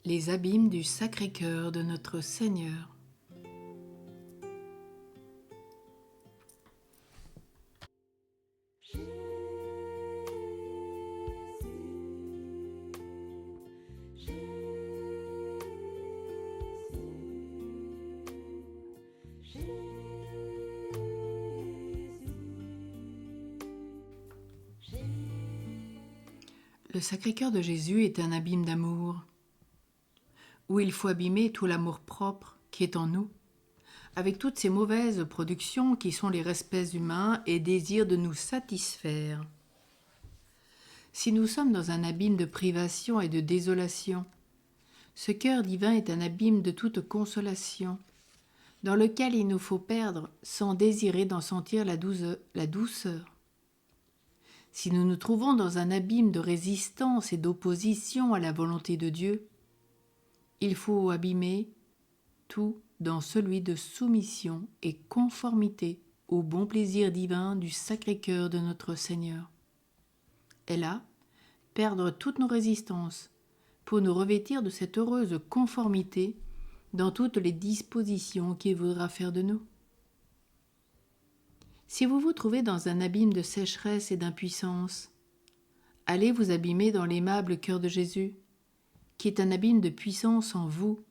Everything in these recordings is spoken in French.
Les abîmes du Sacré-Cœur de notre Seigneur. Le Sacré-Cœur de Jésus est un abîme d'amour, où il faut abîmer tout l'amour-propre qui est en nous, avec toutes ces mauvaises productions qui sont les respects humains et désirs de nous satisfaire. Si nous sommes dans un abîme de privation et de désolation, ce cœur divin est un abîme de toute consolation, dans lequel il nous faut perdre sans désirer d'en sentir la douceur. Si nous nous trouvons dans un abîme de résistance et d'opposition à la volonté de Dieu, il faut abîmer tout dans celui de soumission et conformité au bon plaisir divin du Sacré-Cœur de notre Seigneur. Et là, perdre toutes nos résistances pour nous revêtir de cette heureuse conformité dans toutes les dispositions qu'il voudra faire de nous. Si vous vous trouvez dans un abîme de sécheresse et d'impuissance, allez vous abîmer dans l'aimable cœur de Jésus, qui est un abîme de puissance en vous,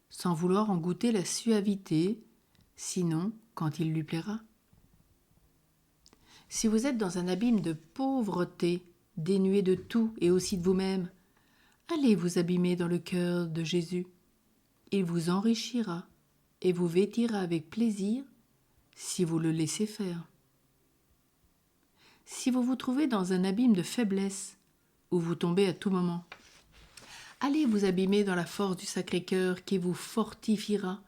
sans vouloir en goûter la suavité, sinon quand il lui plaira. Si vous êtes dans un abîme de pauvreté, dénué de tout et aussi de vous-même, allez vous abîmer dans le cœur de Jésus. Il vous enrichira et vous vêtira avec plaisir si vous le laissez faire. Si vous vous trouvez dans un abîme de faiblesse, où vous tombez à tout moment, allez vous abîmer dans la force du Sacré-Cœur qui vous fortifiera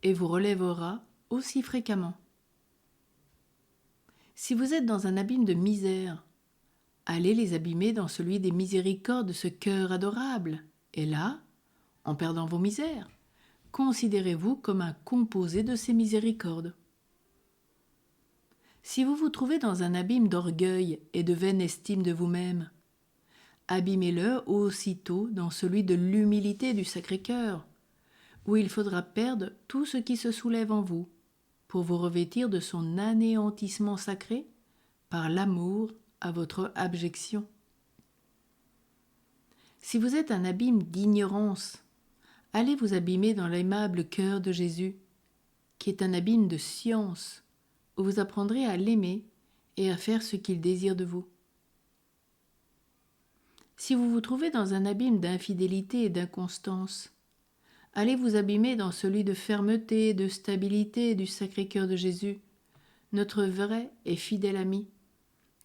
et vous relèvera aussi fréquemment. Si vous êtes dans un abîme de misère, allez les abîmer dans celui des miséricordes de ce cœur adorable. Et là, en perdant vos misères, considérez-vous comme un composé de ces miséricordes. Si vous vous trouvez dans un abîme d'orgueil et de vaine estime de vous-même, abîmez-le aussitôt dans celui de l'humilité du Sacré-Cœur, où il faudra perdre tout ce qui se soulève en vous, pour vous revêtir de son anéantissement sacré par l'amour à votre abjection. Si vous êtes un abîme d'ignorance, allez vous abîmer dans l'aimable cœur de Jésus, qui est un abîme de science, où vous apprendrez à l'aimer et à faire ce qu'il désire de vous. Si vous vous trouvez dans un abîme d'infidélité et d'inconstance, allez vous abîmer dans celui de fermeté et de stabilité du Sacré-Cœur de Jésus, notre vrai et fidèle ami,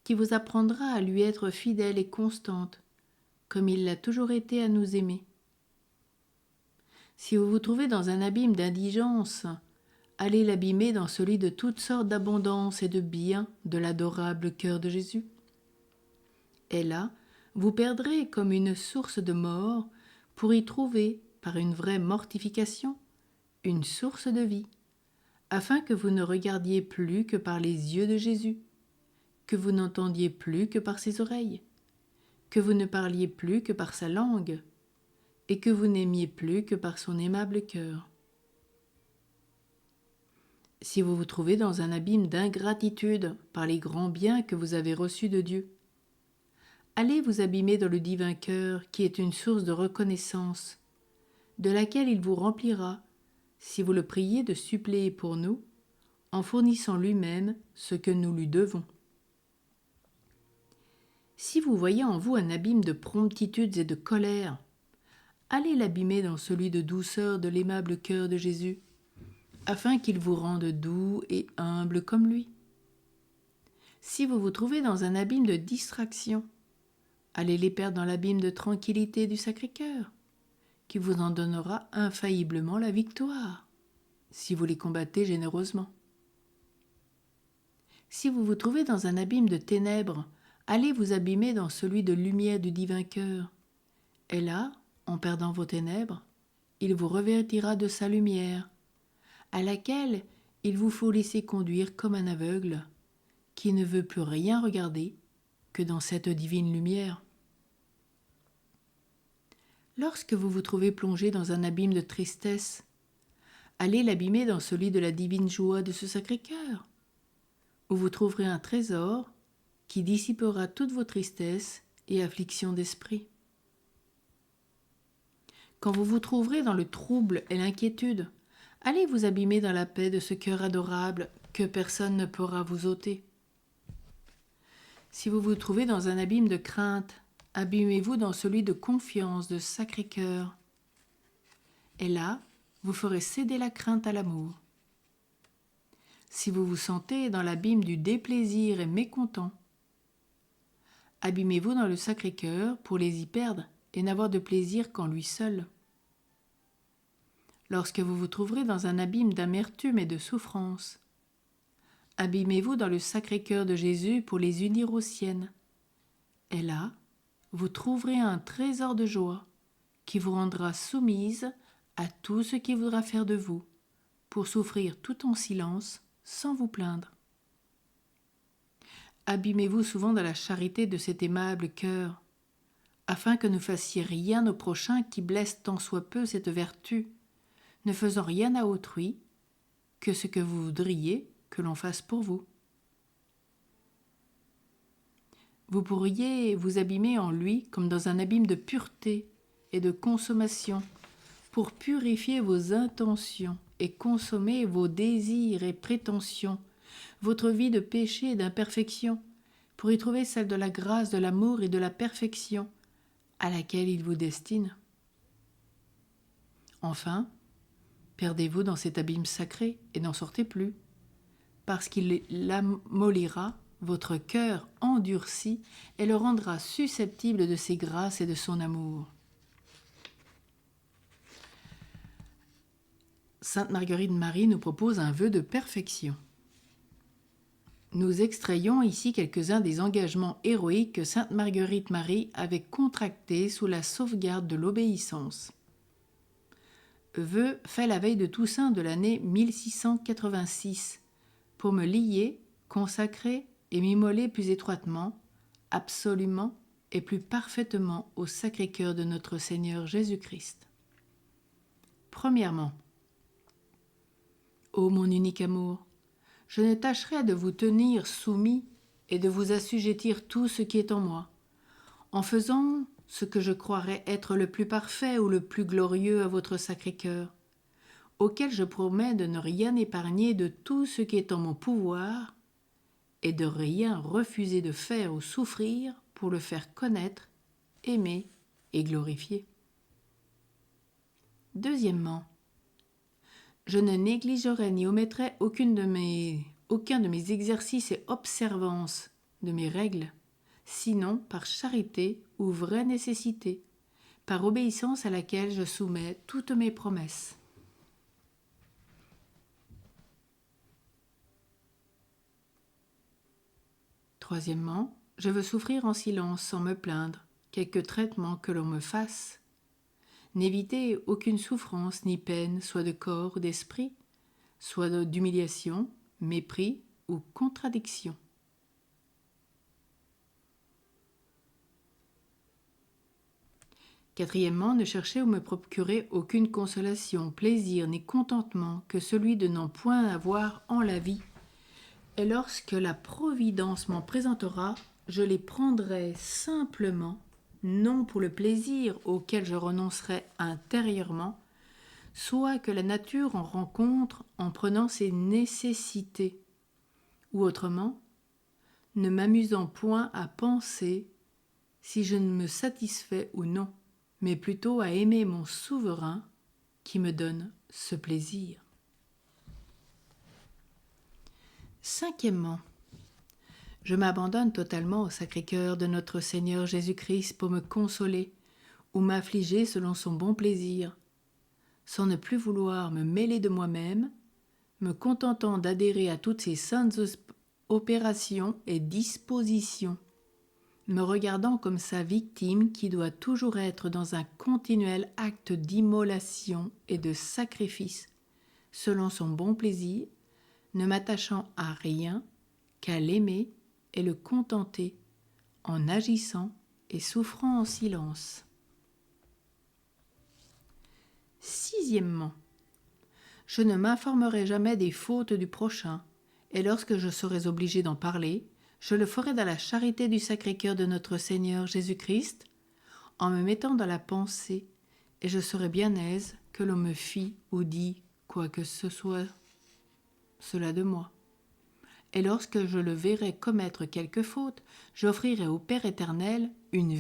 qui vous apprendra à lui être fidèle et constante, comme il l'a toujours été à nous aimer. Si vous vous trouvez dans un abîme d'indigence, allez l'abîmer dans celui de toutes sortes d'abondance et de bien de l'adorable cœur de Jésus. Et là, vous perdrez comme une source de mort pour y trouver, par une vraie mortification, une source de vie, afin que vous ne regardiez plus que par les yeux de Jésus, que vous n'entendiez plus que par ses oreilles, que vous ne parliez plus que par sa langue, et que vous n'aimiez plus que par son aimable cœur. Si vous vous trouvez dans un abîme d'ingratitude par les grands biens que vous avez reçus de Dieu, allez vous abîmer dans le divin cœur qui est une source de reconnaissance, de laquelle il vous remplira si vous le priez de suppléer pour nous, en fournissant lui-même ce que nous lui devons. Si vous voyez en vous un abîme de promptitudes et de colère, allez l'abîmer dans celui de douceur de l'aimable cœur de Jésus, afin qu'il vous rende doux et humble comme lui. Si vous vous trouvez dans un abîme de distraction, allez les perdre dans l'abîme de tranquillité du Sacré-Cœur, qui vous en donnera infailliblement la victoire, si vous les combattez généreusement. Si vous vous trouvez dans un abîme de ténèbres, allez vous abîmer dans celui de lumière du divin cœur. Et là, en perdant vos ténèbres, il vous revêtira de sa lumière, à laquelle il vous faut laisser conduire comme un aveugle, qui ne veut plus rien regarder que dans cette divine lumière. Lorsque vous vous trouvez plongé dans un abîme de tristesse, allez l'abîmer dans celui de la divine joie de ce Sacré-Cœur, où vous trouverez un trésor qui dissipera toutes vos tristesses et afflictions d'esprit. Quand vous vous trouverez dans le trouble et l'inquiétude, allez vous abîmer dans la paix de ce cœur adorable que personne ne pourra vous ôter. Si vous vous trouvez dans un abîme de crainte, abîmez-vous dans celui de confiance de Sacré-Cœur. Et là, vous ferez céder la crainte à l'amour. Si vous vous sentez dans l'abîme du déplaisir et mécontent, abîmez-vous dans le Sacré-Cœur pour les y perdre et n'avoir de plaisir qu'en lui seul. Lorsque vous vous trouverez dans un abîme d'amertume et de souffrance, abîmez-vous dans le Sacré-Cœur de Jésus pour les unir aux siennes. Et là, vous trouverez un trésor de joie qui vous rendra soumise à tout ce qui voudra faire de vous, pour souffrir tout en silence, sans vous plaindre. Abîmez-vous souvent dans la charité de cet aimable cœur, afin que ne fassiez rien au prochain qui blesse tant soit peu cette vertu, ne faisant rien à autrui que ce que vous voudriez que l'on fasse pour vous. Vous pourriez vous abîmer en lui comme dans un abîme de pureté et de consommation, pour purifier vos intentions et consommer vos désirs et prétentions, votre vie de péché et d'imperfection, pour y trouver celle de la grâce, de l'amour et de la perfection à laquelle il vous destine. Enfin, perdez-vous dans cet abîme sacré et n'en sortez plus, parce qu'il amollira votre cœur endurci et le rendra susceptible de ses grâces et de son amour. Sainte Marguerite Marie nous propose un vœu de perfection. Nous extrayons ici quelques-uns des engagements héroïques que Sainte Marguerite Marie avait contractés sous la sauvegarde de l'obéissance. Vœu fait la veille de Toussaint de l'année 1686, pour me lier, consacrer et m'immoler plus étroitement, absolument et plus parfaitement au Sacré-Cœur de notre Seigneur Jésus-Christ. Premièrement, ô mon unique amour, je ne tâcherai de vous tenir soumis et de vous assujettir tout ce qui est en moi, en faisant ce que je croirais être le plus parfait ou le plus glorieux à votre Sacré-Cœur, auquel je promets de ne rien épargner de tout ce qui est en mon pouvoir et de rien refuser de faire ou souffrir pour le faire connaître, aimer et glorifier. Deuxièmement, je ne négligerai ni omettrai aucun de mes exercices et observances de mes règles, sinon par charité ou vraie nécessité, par obéissance à laquelle je soumets toutes mes promesses. Troisièmement, je veux souffrir en silence sans me plaindre, quelque traitement que l'on me fasse. N'éviter aucune souffrance ni peine, soit de corps ou d'esprit, soit d'humiliation, mépris ou contradiction. Quatrièmement, ne chercher ou me procurer aucune consolation, plaisir ni contentement que celui de n'en point avoir en la vie. Et lorsque la Providence m'en présentera, je les prendrai simplement, non pour le plaisir auquel je renoncerai intérieurement, soit que la nature en rencontre en prenant ses nécessités, ou autrement, ne m'amusant point à penser si je ne me satisfais ou non, mais plutôt à aimer mon souverain qui me donne ce plaisir. Cinquièmement, je m'abandonne totalement au Sacré-Cœur de notre Seigneur Jésus-Christ pour me consoler ou m'affliger selon son bon plaisir, sans ne plus vouloir me mêler de moi-même, me contentant d'adhérer à toutes ses saintes opérations et dispositions, me regardant comme sa victime qui doit toujours être dans un continuel acte d'immolation et de sacrifice, selon son bon plaisir, ne m'attachant à rien qu'à l'aimer et le contenter, en agissant et souffrant en silence. Sixièmement, je ne m'informerai jamais des fautes du prochain, et lorsque je serai obligé d'en parler, je le ferai dans la charité du Sacré-Cœur de notre Seigneur Jésus-Christ, en me mettant dans la pensée, et je serai bien aise que l'on me fît ou dit quoi que ce soit cela de moi. Et lorsque je le verrai commettre quelque faute, j'offrirai au Père éternel une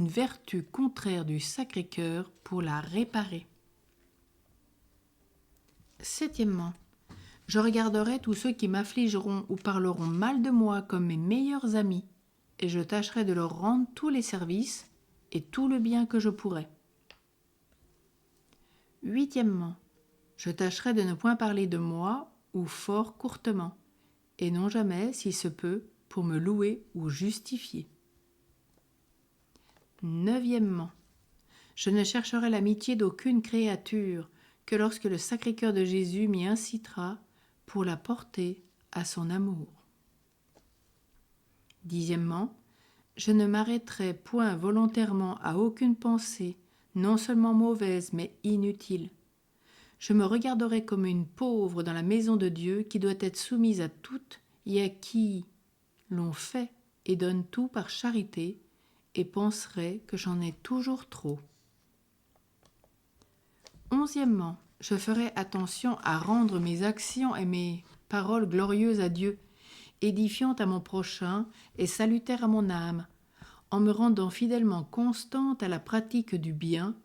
vertu contraire du Sacré-Cœur pour la réparer. Septièmement, je regarderai tous ceux qui m'affligeront ou parleront mal de moi comme mes meilleurs amis, et je tâcherai de leur rendre tous les services et tout le bien que je pourrai. Huitièmement, je tâcherai de ne point parler de moi ou fort courtement, et non jamais, si se peut, pour me louer ou justifier. Neuvièmement, je ne chercherai l'amitié d'aucune créature que lorsque le Sacré-Cœur de Jésus m'y incitera pour la porter à son amour. Dixièmement, je ne m'arrêterai point volontairement à aucune pensée, non seulement mauvaise, mais inutile. Je me regarderai comme une pauvre dans la maison de Dieu qui doit être soumise à toutes et à qui l'on fait et donne tout par charité, et penserai que j'en ai toujours trop. Onzièmement, je ferai attention à rendre mes actions et mes paroles glorieuses à Dieu, édifiantes à mon prochain et salutaires à mon âme, en me rendant fidèlement constante à la pratique du bien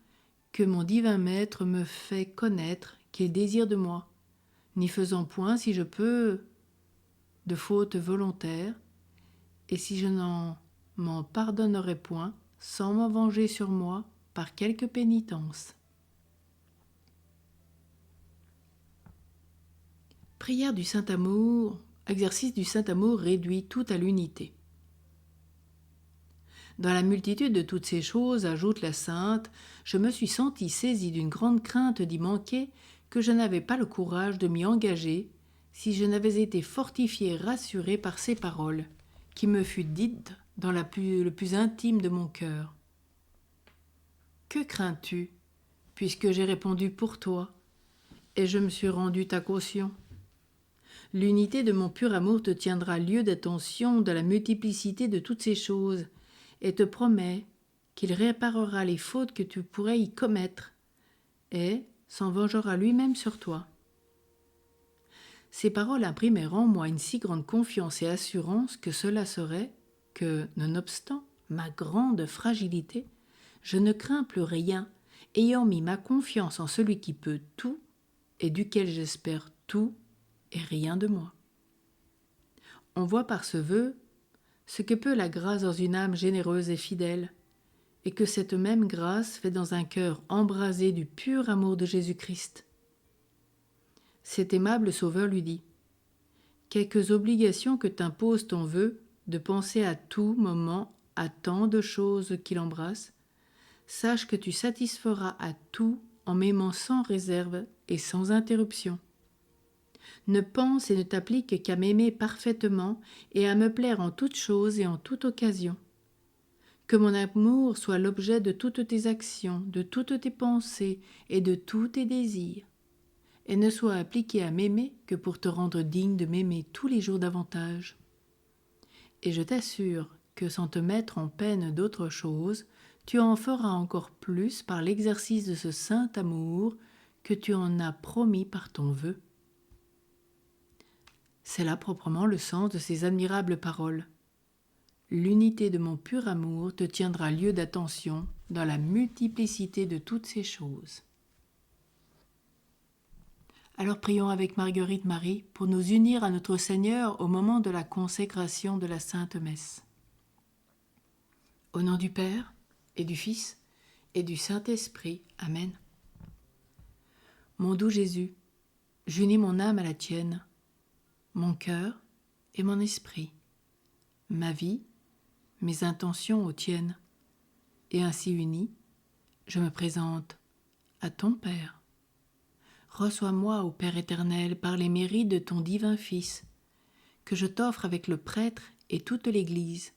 que mon divin Maître me fait connaître qu'il désire de moi, n'y faisant point, si je peux, de fautes volontaires, et si je n'en m'en pardonnerai point, sans m'en venger sur moi par quelque pénitence. Prière du Saint-Amour, exercice du Saint-Amour réduit tout à l'unité. Dans la multitude de toutes ces choses, ajoute la Sainte, je me suis sentie saisie d'une grande crainte d'y manquer, que je n'avais pas le courage de m'y engager, si je n'avais été fortifiée et rassurée par ces paroles, qui me furent dites dans le plus intime de mon cœur. Que crains-tu, puisque j'ai répondu pour toi, et je me suis rendu ta caution? L'unité de mon pur amour te tiendra lieu d'attention dans la multiplicité de toutes ces choses, et te promet qu'il réparera les fautes que tu pourrais y commettre, et s'en vengera lui-même sur toi. Ces paroles imprimèrent en moi une si grande confiance et assurance que cela serait que, nonobstant ma grande fragilité, je ne crains plus rien, ayant mis ma confiance en celui qui peut tout et duquel j'espère tout et rien de moi. On voit par ce vœu ce que peut la grâce dans une âme généreuse et fidèle, et que cette même grâce fait dans un cœur embrasé du pur amour de Jésus-Christ. Cet aimable Sauveur lui dit : « Quelques obligations que t'impose ton vœu de penser à tout moment à tant de choses qu'il embrasse, sache que tu satisferas à tout en m'aimant sans réserve et sans interruption. Ne pense et ne t'applique qu'à m'aimer parfaitement et à me plaire en toutes choses et en toute occasion. Que mon amour soit l'objet de toutes tes actions, de toutes tes pensées et de tous tes désirs, et ne soit appliqué à m'aimer que pour te rendre digne de m'aimer tous les jours davantage. Et je t'assure que sans te mettre en peine d'autre chose, tu en feras encore plus par l'exercice de ce saint amour que tu en as promis par ton vœu. » C'est là proprement le sens de ces admirables paroles. L'unité de mon pur amour te tiendra lieu d'attention dans la multiplicité de toutes ces choses. Alors prions avec Marguerite Marie pour nous unir à notre Seigneur au moment de la consécration de la Sainte Messe. Au nom du Père, et du Fils, et du Saint-Esprit. Amen. Mon doux Jésus, j'unis mon âme à la tienne, mon cœur et mon esprit, ma vie, mes intentions aux tiennes, et ainsi unis, je me présente à ton Père. Reçois-moi, ô Père éternel, par les mérites de ton divin Fils, que je t'offre avec le prêtre et toute l'Église.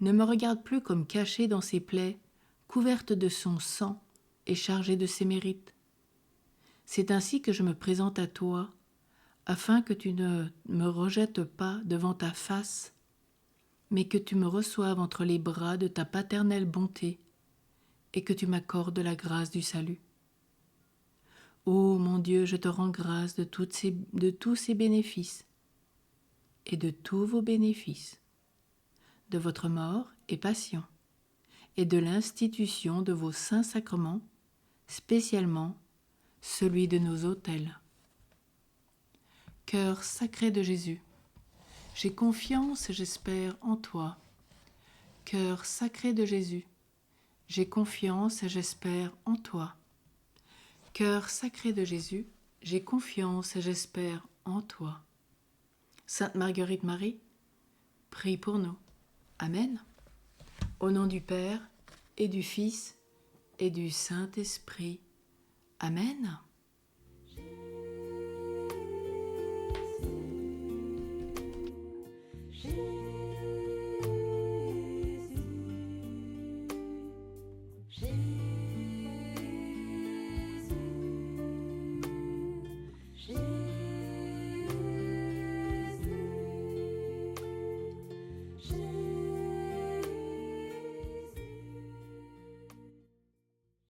Ne me regarde plus comme cachée dans ses plaies, couverte de son sang, et chargé de ses mérites. C'est ainsi que je me présente à toi, afin que tu ne me rejettes pas devant ta face, mais que tu me reçoives entre les bras de ta paternelle bonté et que tu m'accordes la grâce du salut. Ô mon Dieu, je te rends grâce de tous ces bénéfices et de tous vos bénéfices, de votre mort et passion, et de l'institution de vos saints sacrements, spécialement celui de nos autels. Cœur sacré de Jésus, j'ai confiance et j'espère en toi. Cœur sacré de Jésus, j'ai confiance et j'espère en toi. Cœur sacré de Jésus, j'ai confiance et j'espère en toi. Sainte Marguerite Marie, prie pour nous. Amen. Au nom du Père et du Fils et du Saint-Esprit. Amen.